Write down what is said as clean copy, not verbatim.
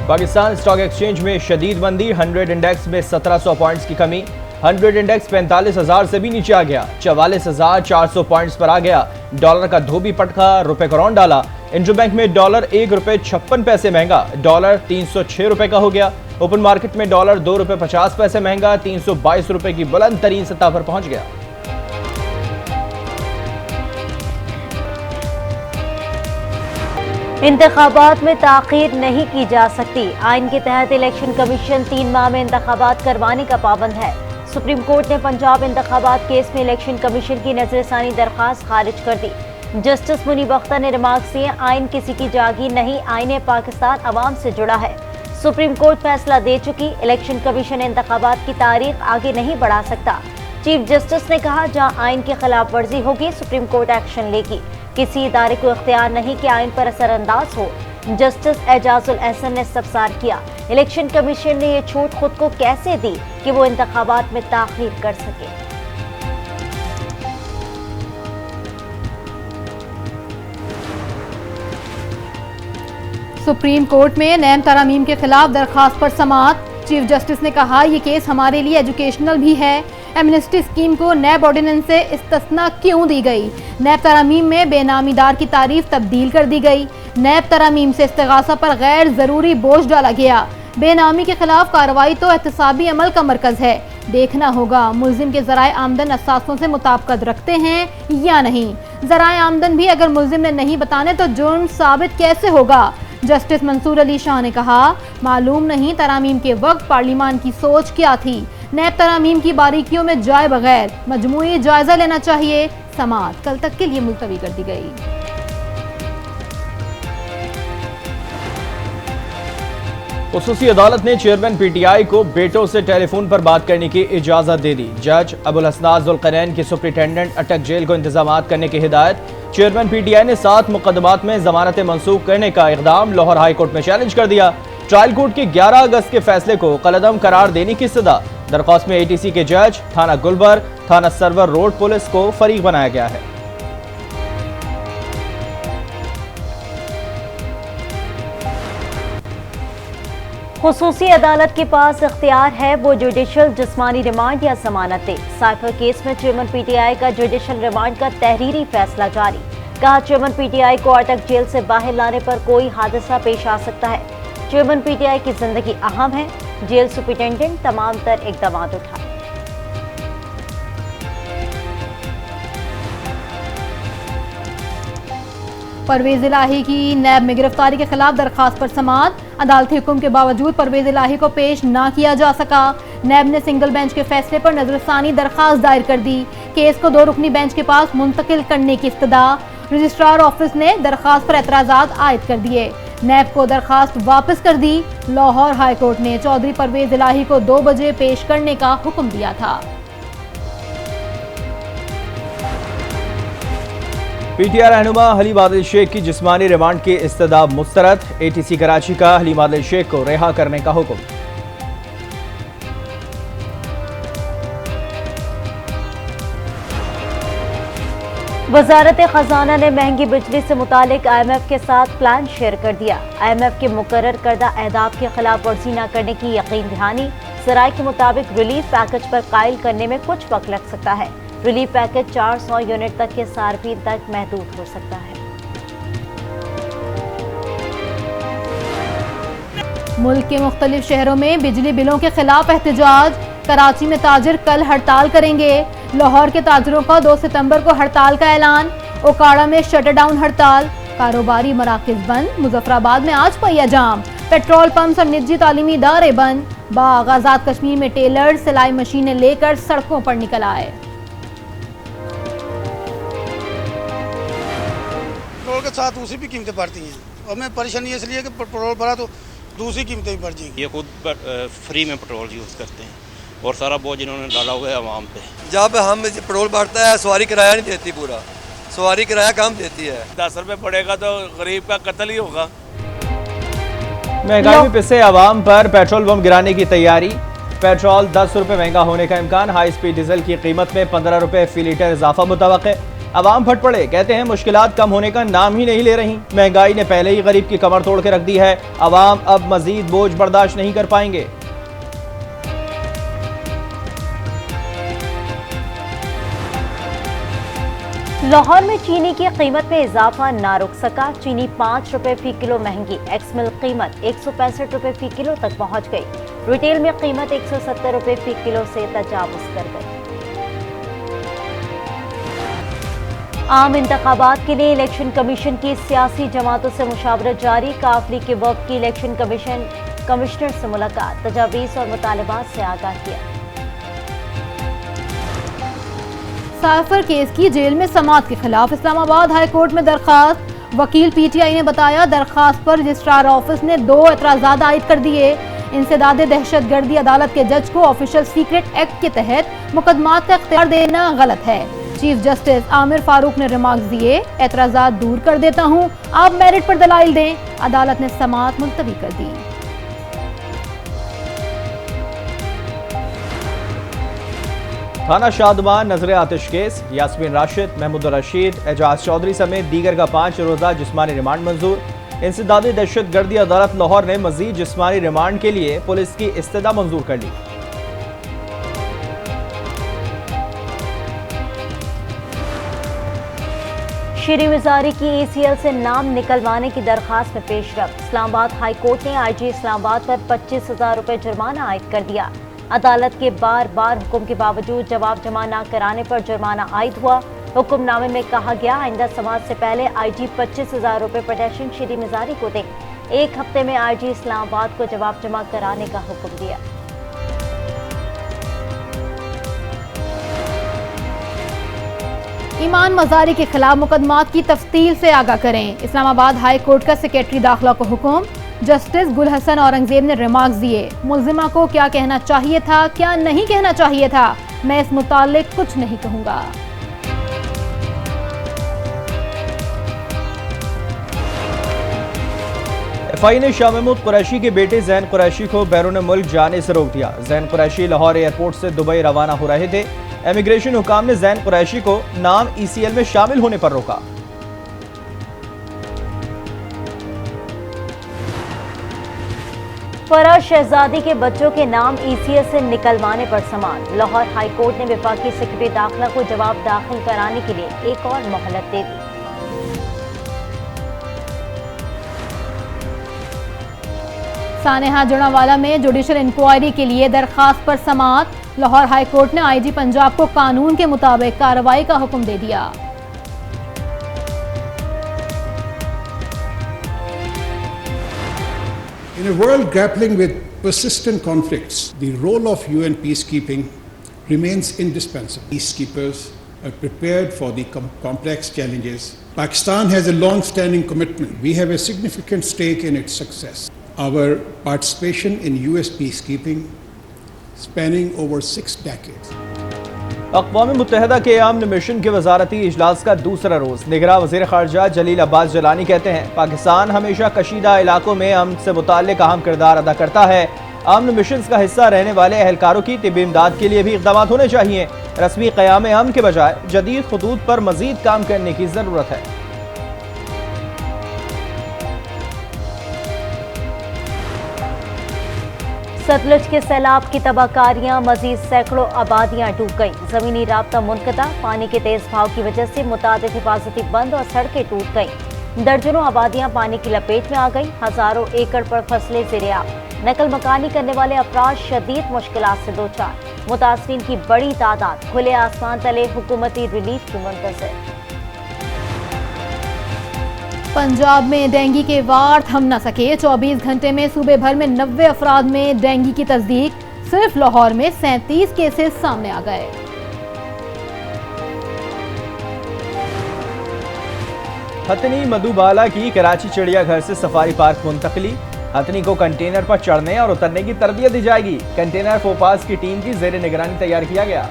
Pakistan stock exchange में शदीद मंदी, 100 इंडेक्स में 1700 पॉइंट्स की कमी। 100 इंडेक्स 45,000 से भी नीचे आ गया, 44,400 पॉइंट्स पर आ गया। डॉलर का धोबी पटका रुपए को रौंद डाला। इंटरबैंक में डॉलर ₹1.56 महंगा, डॉलर 306 रुपए का हो गया। ओपन मार्केट में डॉलर ₹2.50 महंगा, 322 रुपए की बुलंद तरीन सतह पर पहुंच गया। इंतखाबात में ताखीर नहीं की जा सकती। आइन के तहत इलेक्शन कमीशन 3 माह में इंतखाबात करवाने का पाबंद है। सुप्रीम कोर्ट ने पंजाब इंतखाबात केस में इलेक्शन कमीशन की नजरसानी दरखास्त खारिज कर दी। जस्टिस मुनीब अख्तर ने रिमार्क्स दिए, आइन किसी की जागीर नहीं, आइन पाकिस्तान अवाम से जुड़ा है। सुप्रीम कोर्ट फैसला दे चुकी, इलेक्शन कमीशन इंतखाबात की तारीख आगे नहीं बढ़ा सकता। चीफ जस्टिस ने कहा, जहां आइन की खिलाफ वर्जी होगी सुप्रीम कोर्ट एक्शन लेगी। किसी इदारे को इख्तियार नहीं कि आइन पर असरअंदाज हो। जस्टिस एजाजुल एहसन ने इस्तफसार किया, इलेक्शन कमीशन ने ये छूट खुद को कैसे दी कि वो इंतखाबात में ताखीर कर सके। सुप्रीम कोर्ट में नैम तरामीम के खिलाफ दरखास्त पर समाअत। चीफ जस्टिस ने कहा, ये केस हमारे लिए एजुकेशनल भी है। एमनेस्टी स्कीम को नैब ऑर्डिनेंस से इस्तिस्ना क्यों दी गई? नैब तरामीम में बेनामीदार की तारीफ तब्दील कर दी गई। नैब तरामीम से इस्तिगासा पर गैर जरूरी बोझ डाला गया। बेनामी के खिलाफ कार्रवाई तो एहतसाबी अमल का मरकज है। देखना होगा मुल्जिम के ज़राए आमदन असासों से मुताबिकत रखते हैं या नहीं। ज़राए आमदन भी अगर मुल्जिम ने नहीं बताने तो जुर्म साबित कैसे होगा? जस्टिस मंसूर अली शाह ने कहा, मालूम नहीं तरामीम के वक्त पार्लिमान की सोच क्या थी। नैब तरामीम की बारीकियों में जाए बगैर मजमूई जायजा लेना चाहिए। समाअत कल तक के लिए मुलतवी कर दी गई। खुसूसी अदालत ने चेयरमैन पीटीआई को बेटों से टेलीफोन पर बात करने की इजाजत दे दी। जज अबुल हसनात जुल्करनैन की सुप्रिंटेंडेंट अटक जेल को इंतजामात करने की हिदायत। चेयरमैन पीटीआई ने 7 मुकदमात में जमानतें मंसूख करने का इकदाम लाहौर हाई कोर्ट में चैलेंज कर दिया। ट्रायल कोर्ट के 11 अगस्त के फैसले को कलअदम करार देने की सदा। दरख्वास्त में एटीसी के जज, थाना गुलबर, थाना सरवर रोड पुलिस को फरीक बनाया गया है। खुसूसी अदालत के पास इख्तियार है, वो जुडिशल जिस्मानी रिमांड या जमानत दे। साइफर केस में चेयरमैन पीटीआई का जुडिशल रिमांड का तहरीरी फैसला जारी। कहा, चेयरमैन पीटीआई को अटक जेल से बाहर लाने पर कोई हादसा पेश आ सकता है। चेयरमैन पीटीआई की जिंदगी अहम है। जेल सुपरिटेंडेंट तमाम तर इकदाम उठाए। परवेज इलाही की नैब में गिरफ्तारी के खिलाफ दरखास्त पर समाअत। अदालती हुक्म के बावजूद परवेज इलाही को पेश न किया जा सका। नैब ने सिंगल बेंच के फैसले पर नजरसानी दरखास्त दायर कर दी। केस को 2 रुकनी बेंच के पास मुंतकिल करने की इस्तदा। रजिस्ट्रार ऑफिस ने दरखास्त पर एतराजात आयद कर दिए। नैब को दरखास्त वापस कर दी। लाहौर हाई कोर्ट ने चौधरी परवेज इलाही को 2 बजे पेश करने का हुक्म दिया था। पीटीआई रहनुमा हलीम आदिल शेख की जिस्मानी रिमांड की इस्तदा मुस्तरद। एटीसी कराची का हलीम आदिल शेख को रिहा करने का हुक्म। वजारत खजाना ने महंगी बिजली से मुतालिक IMF के साथ प्लान शेयर कर दिया। IMF के मुकर्रर करदा अहदाफ के खिलाफ वर्जी न करने की यकीन दहानी। सराय के मुताबिक रिलीफ पैकेज पर कायल करने में कुछ वक्त लग सकता है। रिलीफ पैकेज 400 यूनिट तक के सार्फिन तक महदूद हो सकता है। मुल्क के मुख्तलिफ शहरों में बिजली बिलों के खिलाफ एहतजाज। कराची में ताजिर कल हड़ताल करेंगे। लाहौर के ताजिरों का 2 सितंबर को हड़ताल का ऐलान। ओकाड़ा में शटर डाउन हड़ताल। कारोबारी मराकज बंद। मुजफ्फराबाद में आज पहिया जाम। पेट्रोल पंप्स और निजी तालीमी इदारे बंद। बाग आजाद कश्मीर में टेलर सिलाई मशीनें लेकर सड़कों पर निकल आए। पेट्रोल के साथ दूसरी भी कीमतें बढ़ती हैं और मैं परेशानी इसलिए कि पेट्रोल भरा तो दूसरी कीमतें भी बढ़ जाएंगी। ये खुद फ्री में पेट्रोल यूज़ करते हैं और सारा बोझ इन्होंने डाला हुआ है आवाम पे। जब हम पेट्रोल बढ़ता है सवारी किराया नहीं देती, पूरा सवारी किराया कम देती है। 10 रुपये बढ़ेगा तो गरीब का कत्ल ही होगा। महंगाई में पिसे आवाम पर पेट्रोल बम गिराने की तैयारी। पेट्रोल 10 रुपये महंगा होने का इम्कान। हाई स्पीड डीजल की कीमत में 15 रुपये फी लीटर इजाफा मुतवक्के। अवाम फट पड़े, कहते हैं मुश्किलात कम होने का नाम ही नहीं ले रही। महंगाई ने पहले ही गरीब की कमर तोड़ के रख दी है, अवाम अब मजीद बोझ बर्दाश्त नहीं कर पाएंगे। लाहौर में चीनी की कीमत में इजाफा ना रुक सका। चीनी 5 रुपए फी किलो महंगी, एक्स मिल कीमत 165 रुपए फी किलो तक पहुंच गई। रिटेल में कीमत 170 रुपए फी किलो से तजावुज कर गई। आम इंतखाबात के लिए इलेक्शन कमीशन की सियासी जमातों से मुशावरत जारी। काफ लीग के वक्त की इलेक्शन कमिश्नर से मुलाकात, तजावीज़ और मुतालबात से आगाह किया। साइफर केस की जेल में समात के खिलाफ इस्लामाबाद हाई कोर्ट में दरखास्त। वकील पीटीआई ने बताया दरखास्त पर रजिस्ट्रार ऑफिस ने 2 एतराज़ात आयद कर दिए। इंसदाद दहशतगर्दी अदालत के जज को ऑफिशियल सीक्रेट एक्ट के तहत मुकदमात का इख्तियार देना गलत है। चीफ जस्टिस आमिर फारूक ने रिमार्क्स दिए, एतराज़ात दूर कर देता हूँ, आप मेरिट पर दलाइल दें। अदालत ने समात मुलतवी कर दी। थाना शादमान नजर आतिश केस, यास्मीन राशिद, महमूद रशीद, एजाज चौधरी समेत दीगर का 5 रोजा जिस्मानी रिमांड मंजूर। इंसदादी दहशतगर्दी अदालत लाहौर ने मजीद जिस्मानी रिमांड के लिए पुलिस की इस्तदा मंजूर कर ली। शहरी वजारी की ACL से नाम निकलवाने की दरखास्त में पेशरफ। इस्लामाबाद हाई कोर्ट ने IG इस्लामाबाद पर 25,000 रुपए जुर्माना आयद कर दिया। अदालत के बार बार हुक्म के बावजूद जवाब जमा न कराने पर जुर्माना आयद हुआ। हुक्मनामे में कहा गया आइंदा समाज से पहले IG 25,000 रुपए प्रोटेक्शन शहरी वजारी को दें। 1 हफ्ते में IG इस्लामाबाद को जवाब जमा कराने का हुक्म दिया। ईमान मजारी के खिलाफ मुकदमात की तफसील से आगाह करें। इस्लामाबाद हाई कोर्ट का सेक्रेटरी दाखिला को हुक्म। जस्टिस गुल हसन औरंगजेब ने रिमार्क्स दिए, मुल्जिमा को क्या कहना चाहिए था, क्या नहीं कहना चाहिए था, मैं इस मुतालिक कुछ नहीं कहूंगा। FI ने शाह महमूद कुरैशी के बेटे जैन कुरैशी को बैरून मुल्क जाने से रोक दिया। जैन कुरैशी लाहौर एयरपोर्ट से दुबई रवाना हो रहे थे। इमिग्रेशन हुकाम ने जैन कुरैशी को नाम ECL में शामिल होने पर रोका। फराज शहजादी के बच्चों के नाम ECL से निकलवाने पर समाअत। लाहौर हाई कोर्ट ने वफाकी सेक्रेटरी दाखिला को जवाब दाखिल कराने के लिए एक और मोहलत दे दी। सानेहा जुड़ावाला में जुडिशल इंक्वायरी के लिए दरखास्त पर समाअत। लाहौर हाई कोर्ट ने IG पंजाब को कानून के मुताबिक कार्रवाई का हुक्म दे दिया। In a world grappling with persistent conflicts, the role of UN peacekeeping remains indispensable. Peacekeepers are prepared for the complex challenges. Pakistan has a long-standing commitment. We have a significant stake in its success. Our participation in US peacekeeping spanning over 6 decades. अक़वाम मुत्तहिदा के अमन mission के वजारती इजलास का दूसरा रोज निगरां वज़ीर ख़ारजा जलील अब्बास जलानी कहते हैं पाकिस्तान हमेशा कशीदा इलाकों में अमन से मुताल्लिक़ अहम किरदार अदा करता है। अमन मिशन का हिस्सा रहने वाले एहलकारों की तिब्बी इमदाद के लिए भी इक़दाम होने चाहिए। रस्मी क़याम अमन के बजाय जदीद खतूत पर मज़ीद काम करने की ज़रूरत है। सतलुज के सैलाब की तबाहकारियां, मजीद सैकड़ों आबादियां डूब गई। जमीनी राब्ता मुनक़ता, पानी के तेज बहाव की वजह से मुतादिद हिफाजती बंद और सड़कें टूट गईं। दर्जनों आबादियां पानी की लपेट में आ गई। हजारों एकड़ पर फसलें ज़ेर-ए-आब। नकल मकानी करने वाले अफराद शदीद मुश्किलात से दो चार। मुतासरीन की बड़ी तादाद खुले आसमान तले हुकूमती रिलीफ की मुंतज़िर। पंजाब में डेंगू के वार थम न सके। 24 घंटे में सूबे भर में 90 अफराद में डेंगू की तस्दीक। सिर्फ लाहौर में 37 केसेस सामने आ गए। हथनी मधुबाला की कराची चिड़ियाघर से सफारी पार्क मुंतकली। हथनी को कंटेनर पर चढ़ने और उतरने की तरबियत दी जाएगी। कंटेनर फोपास की टीम की जेर निगरानी तैयार किया गया।